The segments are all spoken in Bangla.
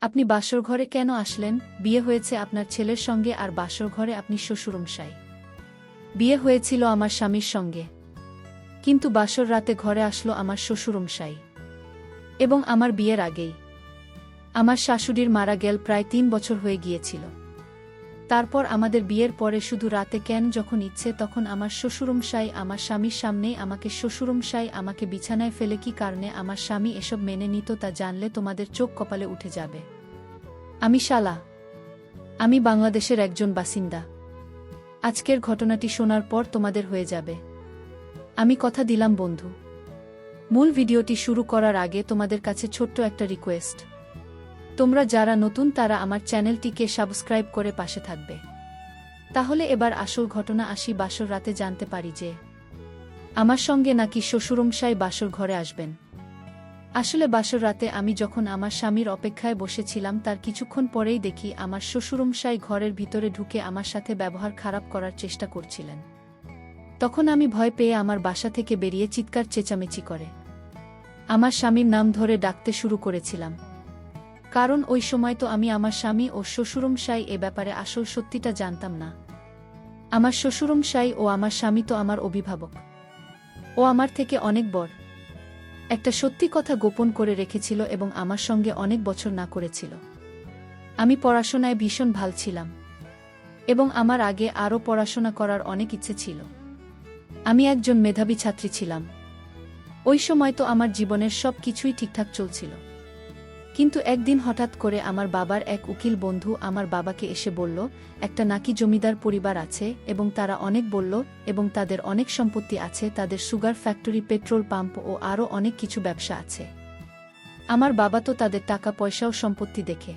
আপনি বাসর ঘরে কেন আসলেন? বিয়ে হয়েছে আপনার ছেলের সঙ্গে আর বাসর ঘরে আপনি শ্বশুরমশাই। বিয়ে হয়েছিল আমার স্বামীর সঙ্গে, কিন্তু বাসর রাতে ঘরে আসলো আমার শ্বশুরমশাই। এবং আমার বিয়ের আগেই আমার শাশুড়ির মারা গেল প্রায় ৩ বছর হয়ে গিয়েছিল। তারপর আমাদের বিয়ের পরে শুধু রাতে কেন যখন ইচ্ছে তখন আমার শ্বশুরমশাই আমার স্বামীর সামনেই শ্বশুরমশাই আমাকে বিছানায় ফেলে কি কারণে আমার স্বামী এসব মেনে নিত তা জানলে তোমাদের চোখ কপালে উঠে যাবে। আমি শালা, আমি বাংলাদেশের একজন বাসিন্দা। আজকের ঘটনাটি শোনার পর তোমাদের হয়ে যাবে। আমি কথা দিলাম বন্ধু। মূল ভিডিওটি শুরু করার আগে তোমাদের কাছে ছোট্ট একটা রিকোয়েস্ট। তোমরা যারা নতুন তারা আমার চ্যানেলটিকে সাবস্ক্রাইব করে পাশে থাকবে। তাহলে এবার আসল ঘটনা আসি। বাসর রাতে জানতে পারি যে আমার সঙ্গে নাকি শ্বশুরমশাই বাসর ঘরে আসবেন। আসলে বাসর রাতে আমি যখন আমার স্বামীর অপেক্ষায় বসেছিলাম তার কিছুক্ষণ পরেই দেখি আমার শ্বশুরমশাই ঘরের ভিতরে ঢুকে আমার সাথে ব্যবহার খারাপ করার চেষ্টা করছিলেন। তখন আমি ভয় পেয়ে আমার বাসা থেকে বেরিয়ে চিৎকার চেঁচামেচি করে আমার স্বামীর নাম ধরে ডাকতে শুরু করেছিলাম। কারণ ওই সময় তো আমি আমার স্বামী ও শ্বশুরমশাই এ ব্যাপারে আসল সত্যিটা জানতাম না। আমার শ্বশুরমশাই ও আমার স্বামী তো আমার অভিভাবক। ও আমার থেকে অনেক বড়। একটা সত্যি কথা গোপন করে রেখেছিল এবং আমার সঙ্গে অনেক বছর না করেছিল। আমি পড়াশোনায় ভীষণ ভাল ছিলাম এবং আমার আগে আরও পড়াশোনা করার অনেক ইচ্ছে ছিল। আমি একজন মেধাবী ছাত্রী ছিলাম। ওই সময় তো আমার জীবনের সব কিছুই ঠিকঠাক চলছিল। কিন্তু একদিন হঠাৎ করে আমার বাবার এক উকিল বন্ধু আমার বাবাকে এসে বলল একটা নাকি জমিদার পরিবার আছে এবং তারা অনেক বলল এবং তাদের অনেক সম্পত্তি আছে, তাদের সুগার ফ্যাক্টরি, পেট্রোল পাম্প ও আরও অনেক কিছু ব্যবসা আছে। আমার বাবা তো তাদের টাকা পয়সাও সম্পত্তি দেখে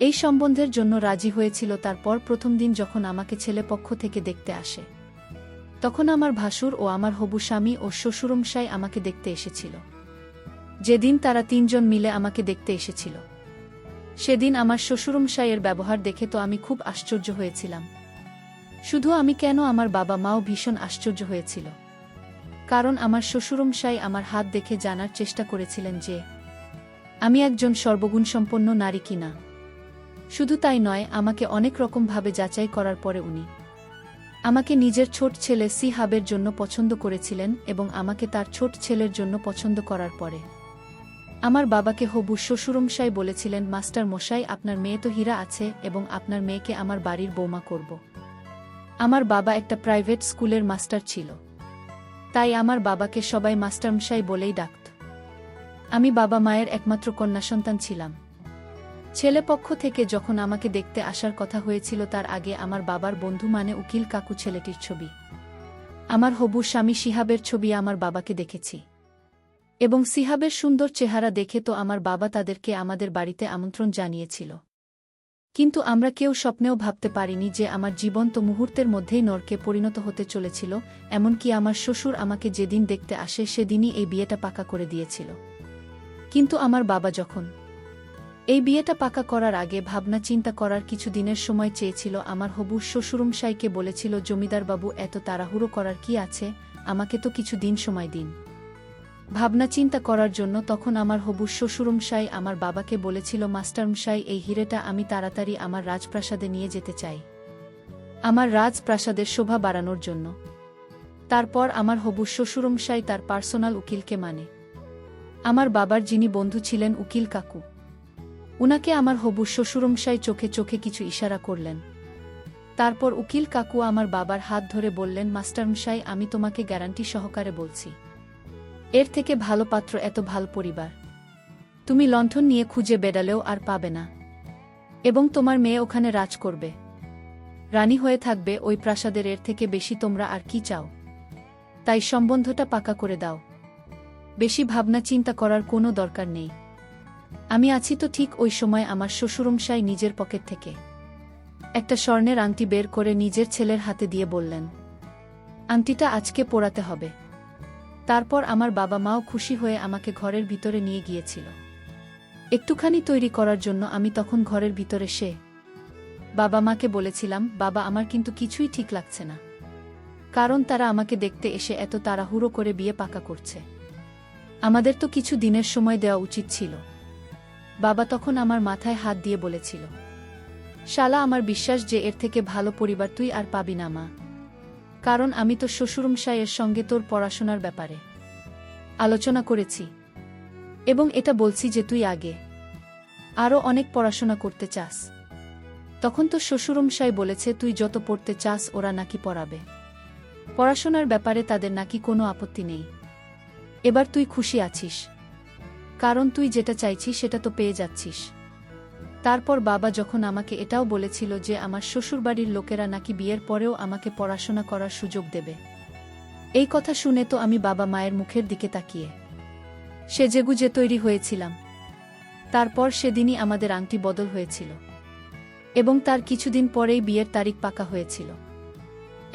এই সম্বন্ধের জন্য রাজি হয়েছিল। তারপর প্রথম দিন যখন আমাকে ছেলেপক্ষ থেকে দেখতে আসে তখন আমার ভাসুর ও আমার হবু স্বামী ও শ্বশুরমশাই আমাকে দেখতে এসেছিল। যেদিন তারা ৩ জন মিলে আমাকে দেখতে এসেছিল সেদিন আমার শ্বশুরমশাইয়ের ব্যবহার দেখে তো আমি খুব আশ্চর্য হয়েছিলাম। শুধু আমি কেন, আমার বাবা মাও ভীষণ আশ্চর্য হয়েছিল। কারণ আমার শ্বশুরমশাই আমার হাত দেখে জানার চেষ্টা করেছিলেন যে আমি একজন সর্বগুণসম্পন্ন নারী কিনা। শুধু তাই নয়, আমাকে অনেক রকমভাবে যাচাই করার পরে উনি আমাকে নিজের ছোট ছেলে সিহাবের জন্য পছন্দ করেছিলেন এবং আমাকে তার ছোট ছেলের জন্য পছন্দ করার পরে আমার বাবাকে হবু শ্বশুরমশাই বলেছিলেন, মাস্টার মশাই, আপনার মেয়ে তো হীরা আছে এবং আপনার মেয়েকে আমার বাড়ির বৌমা করব। আমার বাবা একটা প্রাইভেট স্কুলের মাস্টার ছিল, তাই আমার বাবাকে সবাই মাস্টারমশাই বলেই ডাকত। আমি বাবা মায়ের একমাত্র কন্যা সন্তান ছিলাম। ছেলেপক্ষ থেকে যখন আমাকে দেখতে আসার কথা হয়েছিল তার আগে আমার বাবার বন্ধু মানে উকিল কাকু ছেলেটির ছবি, আমার হবু স্বামী সিহাবের ছবি আমার বাবাকে দেখেছি এবং সিহাবের সুন্দর চেহারা দেখে তো আমার বাবা তাদেরকে আমাদের বাড়িতে আমন্ত্রণ জানিয়েছিল। কিন্তু আমরা কেউ স্বপ্নেও ভাবতে পারিনি যে আমার জীবন তো মুহূর্তের মধ্যেই নরকে পরিণত হতে চলেছিল। এমনকি আমার শ্বশুর আমাকে যেদিন দেখতে আসে সেদিনই এই বিয়েটা পাকা করে দিয়েছিল। কিন্তু আমার বাবা যখন এই বিয়েটা পাকা করার আগে ভাবনা চিন্তা করার কিছু দিনের সময় চেয়েছিল, আমার হবু শ্বশুরমশাইকে বলেছিল, জমিদারবাবু এত তাড়াহুড়ো করার কি আছে, আমাকে তো কিছু দিন সময় দিন ভাবনা চিন্তা করার জন্য। তখন আমার হবু শ্বশুরমশাই আমার বাবাকে বলেছিল, মাস্টারমশাই, এই হিরেটা আমি তাড়াতাড়ি আমার রাজপ্রাসাদে নিয়ে যেতে চাই, আমার রাজপ্রাসাদের শোভা বাড়ানোর জন্য। তারপর আমার হবু শ্বশুরমশাই তার পার্সোনাল উকিলকে মানে আমার বাবার যিনি বন্ধু ছিলেন উকিল কাকু, উনাকে আমার হবু শ্বশুরমশাই চোখে চোখে কিছু ইশারা করলেন। তারপর উকিল কাকু আমার বাবার হাত ধরে বললেন, মাস্টারমশাই, আমি তোমাকে গ্যারান্টি সহকারে বলছি, এর থেকে ভালো পাত্র, এত ভালো পরিবার তুমি লণ্ঠন নিয়ে খুঁজে বেড়ালেও আর পাবে না এবং তোমার মেয়ে ওখানে রাজ করবে, রানী হয়ে থাকবে ওই প্রাসাদের। এর থেকে বেশি তোমরা আর কি চাও? তাই সম্বন্ধটা পাকা করে দাও, বেশি ভাবনা চিন্তা করার কোনো দরকার নেই। আমি আছি তো। ঠিক ওই সময় আমার শ্বশুরমশাই নিজের পকেট থেকে একটা স্বর্ণের আংটি বের করে নিজের ছেলের হাতে দিয়ে বললেন, আংটিটা আজকে পরাতে হবে। তারপর আমার বাবা মাও খুশি হয়ে আমাকে ঘরের ভিতরে নিয়ে গিয়েছিল একটুখানি তৈরি করার জন্য। আমি তখন ঘরের ভিতরে বাবা মাকে বলেছিলাম, বাবা, আমার কিন্তু কিছুই ঠিক লাগছে না, কারণ তারা আমাকে দেখতে এসে এত তাড়াহুড়ো করে বিয়ে পাকা করছে। আমাদের তো কিছু দিনের সময় দেওয়া উচিত ছিল। বাবা তখন আমার মাথায় হাত দিয়ে বলেছিল, শালা, আমার বিশ্বাস যে এর থেকে ভালো পরিবার তুই আর পাবি না মা। কারণ আমি তো শ্বশুরমশাইয়ের সঙ্গে তোর পড়াশোনার ব্যাপারে আলোচনা করেছি, এবং এটা বলছি যে তুই আগে আরও অনেক পড়াশোনা করতে চাস। তখন তো শ্বশুরমশাই বলেছে তুই যত পড়তে চাস ওরা নাকি পড়াবে, পড়াশোনার ব্যাপারে তাদের নাকি কোনো আপত্তি নেই। এবার তুই খুশি আছিস, কারণ তুই যেটা চাইছিস সেটা তো পেয়ে যাচ্ছিস। তারপর বাবা যখন আমাকে এটাও বলেছিল যে আমার শ্বশুরবাড়ির লোকেরা নাকি বিয়ের পরেও আমাকে পড়াশোনা করার সুযোগ দেবে, এই কথা শুনে তো আমি বাবা মায়ের মুখের দিকে তাকিয়ে সেজেগুজে তৈরি হয়েছিলাম। তারপর সেদিনই আমাদের আংটি বদল হয়েছিল, এবং তার কিছুদিন পরেই বিয়ের তারিখ পাকা হয়েছিল।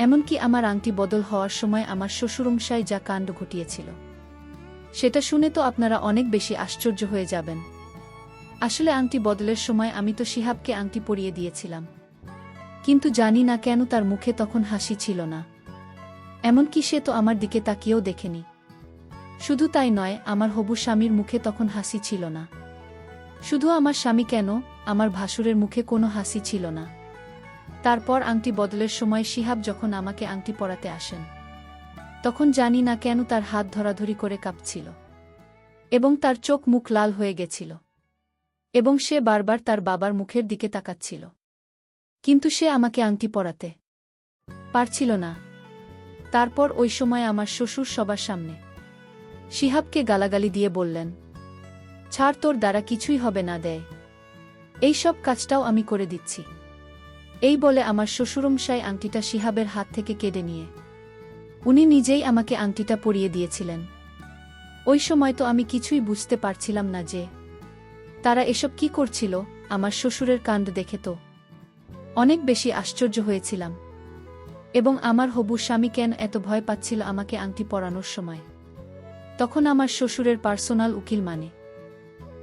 এমনকি আমার আংটি বদল হওয়ার সময় আমার শ্বশুরমশাই যা কাণ্ড ঘটিয়েছিল সেটা শুনে তো আপনারা অনেক বেশি আশ্চর্য হয়ে যাবেন। আসলে আংটি বদলের সময় আমি তো শিহাবকে আংটি পরিয়ে দিয়েছিলাম, কিন্তু জানি না কেন তার মুখে তখন হাসি ছিল না। এমনকি সে তো আমার দিকে তাকিয়েও দেখেনি। শুধু তাই নয়, আমার হবু স্বামীর মুখে তখন হাসি ছিল না। শুধু আমার স্বামী কেন, আমার ভাসুরের মুখে কোনো হাসি ছিল না। তারপর আংটি বদলের সময় শিহাব যখন আমাকে আংটি পরাতে আসেন, তখন জানি না কেন তার হাত ধরাধরি করে কাঁপছিল, এবং তার চোখ মুখ লাল হয়ে গেছিল, এবং সে বারবার তার বাবার মুখের দিকে তাকাচ্ছিল, কিন্তু সে আমাকে আংটি পরাতে পারছিল না। তারপর ওই সময় আমার শ্বশুর সবার সামনে শিহাবকে গালাগালি দিয়ে বললেন, ছাড়, তোর দ্বারা কিছুই হবে না, দেয় এই সব কাজটাও আমি করে দিচ্ছি। এই বলে আমার শ্বশুরমশাই আংটিটা শিহাবের হাত থেকে কেড়ে নিয়ে উনি নিজেই আমাকে আংটিটা পরিয়ে দিয়েছিলেন। ওই সময় তো আমি কিছুই বুঝতে পারছিলাম না যে তারা এসব কি করছিল। আমার শ্বশুরের কাণ্ড দেখে তো অনেক বেশি আশ্চর্য হয়েছিলাম, এবং আমার হবু স্বামী কেন এত ভয় পাচ্ছিল আমাকে আংটি পরানোর সময়। তখন আমার শ্বশুরের পার্সোনাল উকিল মানে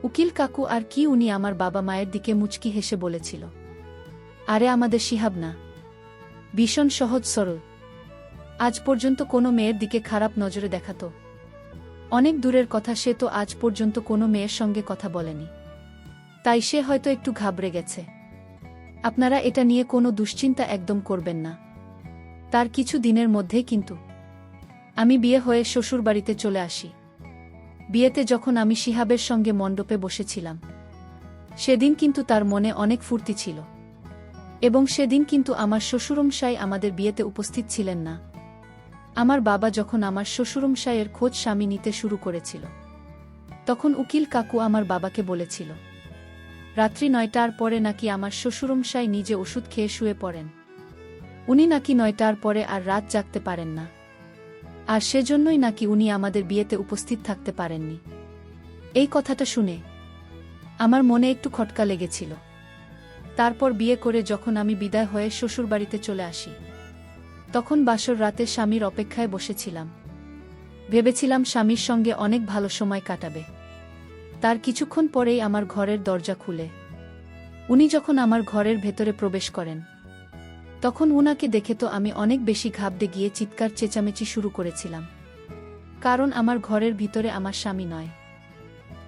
উকিল কাকু আর কি, উনি আমার বাবা মায়ের দিকে মুচকি হেসে বলেছিল, আরে আমাদের শিহাব না, ভীষণ সহজ সরল, আজ পর্যন্ত কোনো মেয়ের দিকে খারাপ নজরে দেখাতো। অনেক দূরের কথা, সে তো আজ পর্যন্ত কোনো মেয়ের সঙ্গে কথা বলেনি, তাই সে হয়তো একটু ঘাবড়ে গেছে। আপনারা এটা নিয়ে কোনো দুশ্চিন্তা একদম করবেন না। তার কিছু দিনের মধ্যেই কিন্তু আমি বিয়ে হয়ে শ্বশুরবাড়িতে চলে আসি। বিয়েতে যখন আমি শিহাবের সঙ্গে মণ্ডপে বসেছিলাম, সেদিন কিন্তু তার মনে অনেক ফুর্তি ছিল, এবং সেদিন কিন্তু আমার শ্বশুরমশাই আমাদের বিয়েতে উপস্থিত ছিলেন না। আমার বাবা যখন আমার শ্বশুরমশাইয়ের খোঁজ স্বামী নিতে শুরু করেছিল, তখন উকিল কাকু আমার বাবাকে বলেছিল, রাত্রি ৯টার পরে নাকি আমার শ্বশুরমশাই নিজে ওষুধ খেয়ে শুয়ে পড়েন। উনি নাকি ৯টার পরে আর রাত জাগতে পারেন না, আর সেজন্যই নাকি উনি আমাদের বিয়েতে উপস্থিত থাকতে পারেননি। এই কথাটা শুনে আমার মনে একটু খটকা লেগেছিল। তারপর বিয়ে করে যখন আমি বিদায় হয়ে শ্বশুরবাড়িতে চলে আসি, তখন বাসর রাতে স্বামীর অপেক্ষায় বসেছিলাম। ভেবেছিলাম স্বামীর সঙ্গে অনেক ভালো সময় কাটাবে। তার কিছুক্ষণ পরেই আমার ঘরের দরজা খুলে উনি যখন আমার ঘরের ভেতরে প্রবেশ করেন, তখন উনাকে দেখে তো আমি অনেক বেশি ঘাবড়ে গিয়ে চিৎকার চেঁচামেচি শুরু করেছিলাম। কারণ আমার ঘরের ভিতরে আমার স্বামী নয়,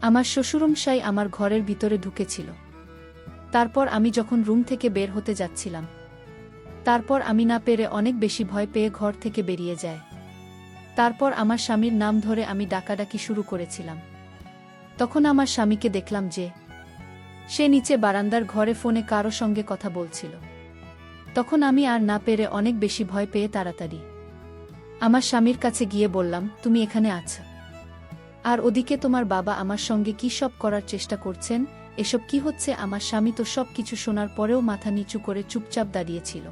আমার শ্বশুরমশাই আমার ঘরের ভিতরে ঢুকেছিল। তারপর আমি যখন রুম থেকে বের হতে যাচ্ছিলাম, তারপর আমি না পেরে অনেক বেশি ভয় পেয়ে ঘর থেকে বেরিয়ে যায়। তারপর আমার স্বামীর নাম ধরে আমি ডাকাডাকি শুরু করেছিলাম। তখন আমার স্বামীকে দেখলাম যে সে নিচে বারান্দার ঘরে ফোনে কারো সঙ্গে কথা বলছিল। তখন আমি আর না পেরে অনেক বেশি ভয় পেয়ে তাড়াতাড়ি আমার স্বামীর কাছে গিয়ে বললাম, তুমি এখানে আছো, আর ওদিকে তোমার বাবা আমার সঙ্গে কি সব করার চেষ্টা করছেন, এসব কি হচ্ছে? আমার স্বামী তো সব কিছু শোনার পরেও মাথা নিচু করে চুপচাপ দাঁড়িয়েছিল।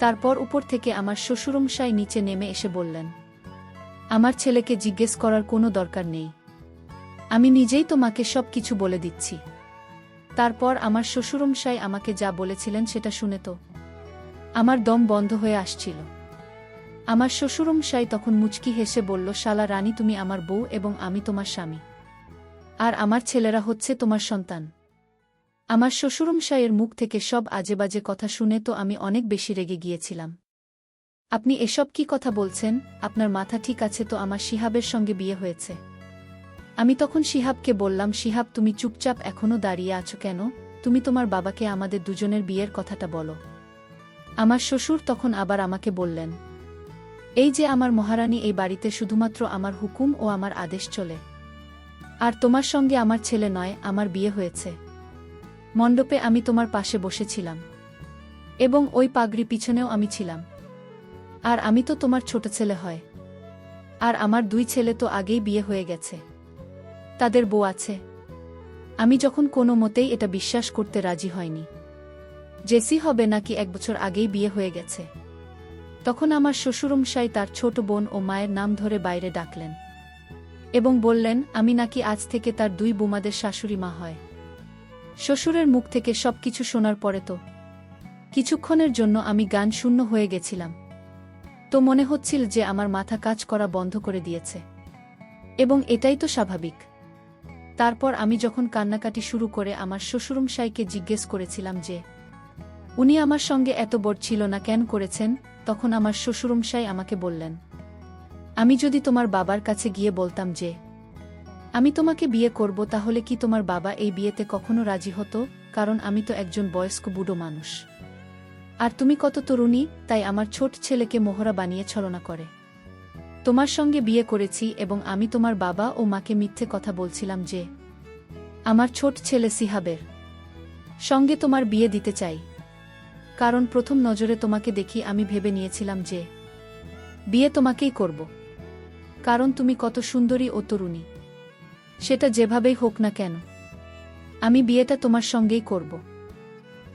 তারপর উপর থেকে আমার শ্বশুরমশাই নিচে নেমে এসে বললেন, আমার ছেলেকে জিজ্ঞেস করার কোনো দরকার নেই, আমি নিজেই তোমাকে সব কিছু বলে দিচ্ছি। তারপর আমার শ্বশুরমশাই আমাকে যা বলেছিলেন সেটা শুনে তো আমার দম বন্ধ হয়ে আসছিল। আমার শ্বশুরমশাই তখন মুচকি হেসে বলল, শালা রানী, তুমি আমার বউ এবং আমি তোমার স্বামী, আর আমার ছেলেরা হচ্ছে তোমার সন্তান। আমার শ্বশুরমশাইয়ের মুখ থেকে সব আজেবাজে কথা শুনে তো আমি অনেক বেশি রেগে গিয়েছিলাম। আপনি এসব কি কথা বলছেন? আপনার মাথা ঠিক আছে তো? আমার শিহাবের সঙ্গে বিয়ে হয়েছে, আমি তখন শিহাবকে বললাম, শিহাব, তুমি চুপচাপ এখনো দাঁড়িয়ে আছো কেন? তুমি তোমার বাবাকে আমাদের দুজনের বিয়ের কথাটা বলো। আমার শ্বশুর তখন আবার আমাকে বললেন, এই যে আমার মহারানী, এই বাড়িতে শুধুমাত্র আমার হুকুম ও আমার আদেশ চলে। আর তোমার সঙ্গে আমার ছেলে নয়, আমার বিয়ে হয়েছে। মণ্ডপে আমি তোমার পাশে বসেছিলাম এবং ওই পাগড়ি পিছনেও আমি ছিলাম। আর আমি তো তোমার ছোট ছেলে হয়। আর আমার 2 ছেলে তো আগেই বিয়ে হয়ে গেছে, তাদের বউ আছে। আমি যখন কোনো মতেই এটা বিশ্বাস করতে রাজি হয়নি জেসি হবে নাকি 1 বছর আগেই বিয়ে হয়ে গেছে, তখন আমার শ্বশুরমশাই তার ছোট বোন ও মায়ের নাম ধরে বাইরে ডাকলেন এবং বললেন আমি নাকি আজ থেকে তার 2 বোমাদের শাশুড়ি মা হয়। শ্বশুরের মুখ থেকে সবকিছু শোনার পরে তো কিছুক্ষণের জন্য আমি গান শূন্য হয়ে গেছিলাম। তো মনে হচ্ছিল যে আমার মাথা কাজ করা বন্ধ করে দিয়েছে, এবং এটাই তো স্বাভাবিক। তারপর আমি যখন কান্নাকাটি শুরু করে আমার শ্বশুরমশাইকে জিজ্ঞেস করেছিলাম যে উনি আমার সঙ্গে এত বড় ছিল না কেন করেছেন, তখন আমার শ্বশুরমশাই আমাকে বললেন, আমি যদি তোমার বাবার কাছে গিয়ে বলতাম যে আমি তোমাকে বিয়ে করব, তাহলে কি তোমার বাবা এই বিয়েতে কখনো রাজি হতো? কারণ আমি তো একজন বয়স্ক বুড়ো মানুষ, আর তুমি কত তরুণী, তাই আমার ছোট ছেলেকে মোহরা বানিয়ে ছলনা করে তোমার সঙ্গে বিয়ে করেছি। এবং আমি তোমার বাবা ও মাকে মিথ্যে কথা বলছিলাম যে আমার ছোট ছেলে সিহাবের সঙ্গে তোমার বিয়ে দিতে চাই, কারণ প্রথম নজরে তোমাকে দেখি আমি ভেবে নিয়েছিলাম যে বিয়ে তোমাকেই করব, কারণ তুমি কত সুন্দরী ও তরুণী। সেটা যেভাবেই হোক না কেন, আমি বিয়েটা তোমার সঙ্গেই করব।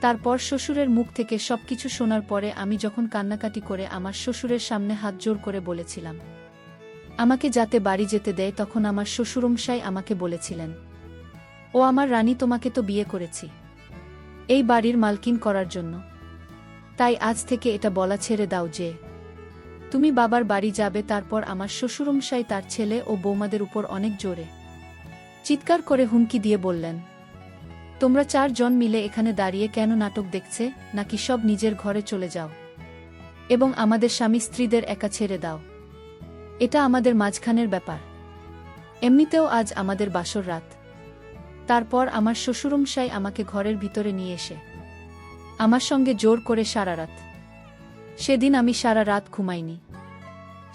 তারপর শ্বশুরের মুখ থেকে সবকিছু শোনার পরে আমি যখন কান্নাকাটি করে আমার শ্বশুরের সামনে হাত জোর করে বলেছিলাম আমাকে যাতে বাড়ি যেতে দেয়, তখন আমার শ্বশুরমশাই আমাকে বলেছিলেন, ও আমার রানী, তোমাকে তো বিয়ে করেছি এই বাড়ির মালকিন করার জন্য, তাই আজ থেকে এটা বলা ছেড়ে দাও যে তুমি বাবার বাড়ি যাবে। তারপর আমার শ্বশুরমশাই তার ছেলে ও বৌমাদের উপর অনেক জোরে চিৎকার করে হুমকি দিয়ে বললেন, তোমরা 4 জন মিলে এখানে দাঁড়িয়ে কেন নাটক দেখছে, নাকি সব নিজের ঘরে চলে যাও এবং আমাদের স্বামী স্ত্রীদের একা ছেড়ে দাও। এটা আমাদের মাঝখানের ব্যাপার, এমনিতেও আজ আমাদের বাসর রাত। তারপর আমার শ্বশুরমশাই আমাকে ঘরের ভিতরে নিয়ে এসে আমার সঙ্গে জোর করে সারা রাত। সেদিন আমি সারা রাত ঘুমাইনি।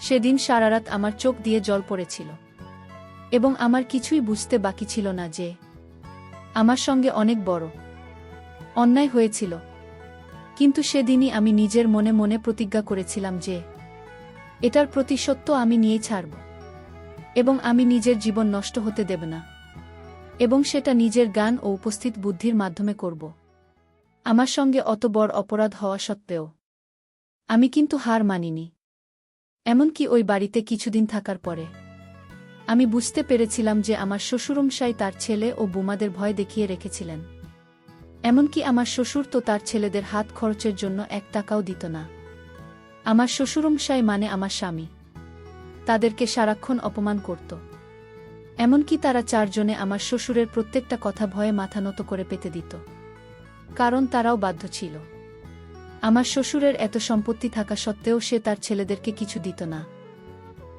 সেদিন সারা রাত আমার চোখ দিয়ে জল পড়েছিল এবং আমার কিছুই বুঝতে বাকি ছিল না যে আমার সঙ্গে অনেক বড় অন্যায় হয়েছিল। কিন্তু সেদিনই আমি নিজের মনে মনে প্রতিজ্ঞা করেছিলাম যে এটার প্রতিশোধ তো আমি নিয়েই ছাড়ব এবং আমি নিজের জীবন নষ্ট হতে দেব না, এবং সেটা নিজের জ্ঞান ও উপস্থিত বুদ্ধির মাধ্যমে করব। আমার সঙ্গে অত বড় অপরাধ হওয়া সত্ত্বেও আমি কিন্তু হার মানিনি। এমনকি ওই বাড়িতে কিছুদিন থাকার পরে আমি বুঝতে পেরেছিলাম যে আমার শ্বশুরমশাই তার ছেলে ও বোমাদের ভয় দেখিয়ে রেখেছিলেন। এমনকি আমার শ্বশুর তো তার ছেলেদের হাত খরচের জন্য 1 টাকাও দিত না। আমার শ্বশুরমশাই মানে আমার স্বামী তাদেরকে সারাক্ষণ অপমান করত। এমনকি তারা 4 জনে আমার শ্বশুরের প্রত্যেকটা কথা ভয়ে মাথা নত করে পেতে দিত, কারণ তারাও বাধ্য ছিল। আমার শ্বশুরের এত সম্পত্তি থাকা সত্ত্বেও সে তার ছেলেদেরকে কিছু দিত না,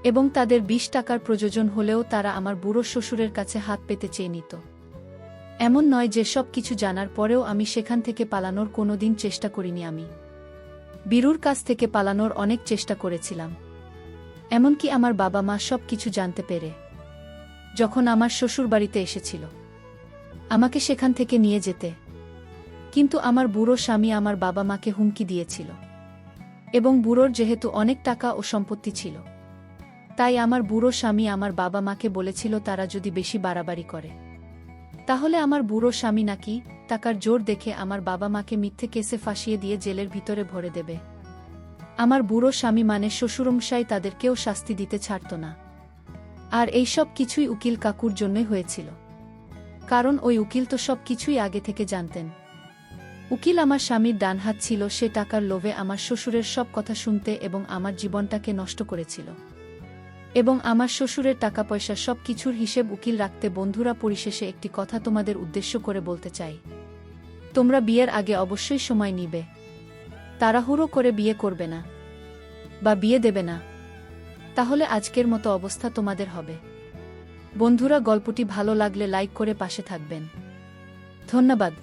এবং তাদের 20 টাকার প্রয়োজন হলেও তারা আমার বুড়ো শ্বশুরের কাছে হাত পেতে চেয়ে নিত। এমন নয় যে সব কিছু জানার পরেও আমি সেখান থেকে পালানোর কোনোদিন চেষ্টা করিনি। আমি বীরুর কাছ থেকে পালানোর অনেক চেষ্টা করেছিলাম। এমনকি আমার বাবা মা সব কিছু জানতে পেরে যখন আমার শ্বশুরবাড়িতে এসেছিল আমাকে সেখান থেকে নিয়ে যেতে, কিন্তু আমার বুড়ো স্বামী আমার বাবা মাকে হুমকি দিয়েছিল, এবং বুড়োর যেহেতু অনেক টাকা ও সম্পত্তি ছিল, তাই আমার বুড়ো স্বামী আমার বাবা মাকে বলেছিল তারা যদি বেশি বাড়াবাড়ি করে তাহলে আমার বুড়ো স্বামী নাকি টাকার জোর দেখে আমার বাবা মাকে মিথ্যে কেসে ফাঁসিয়ে দিয়ে জেলের ভিতরে ভরে দেবে। আমার বুড়ো স্বামী মানে শ্বশুরমশাই তাদেরকেও শাস্তি দিতে ছাড়ত না। আর এই সব কিছুই উকিল কাকুর জন্যই হয়েছিল, কারণ ওই উকিল তো সব কিছুই আগে থেকে জানতেন। উকিল আমার স্বামীর ডানহাত ছিল, সে টাকার লোভে আমার শ্বশুরের সব কথা শুনতে এবং আমার জীবনটাকে নষ্ট করেছিল। এবং আমার শ্বশুরের টাকা পয়সা সব কিছুর হিসেব উকিল রাখতে। বন্ধুরা, পরিশেষে একটি কথা তোমাদের উদ্দেশ্য করে বলতে চাই, তোমরা বিয়ের আগে অবশ্যই সময় নিবে, তাড়াহুড়ো করে বিয়ে করবে না বা বিয়ে দেবে না, তাহলে আজকের মতো অবস্থা তোমাদের হবে। বন্ধুরা, গল্পটি ভালো লাগলে লাইক করে পাশে থাকবেন। ধন্যবাদ।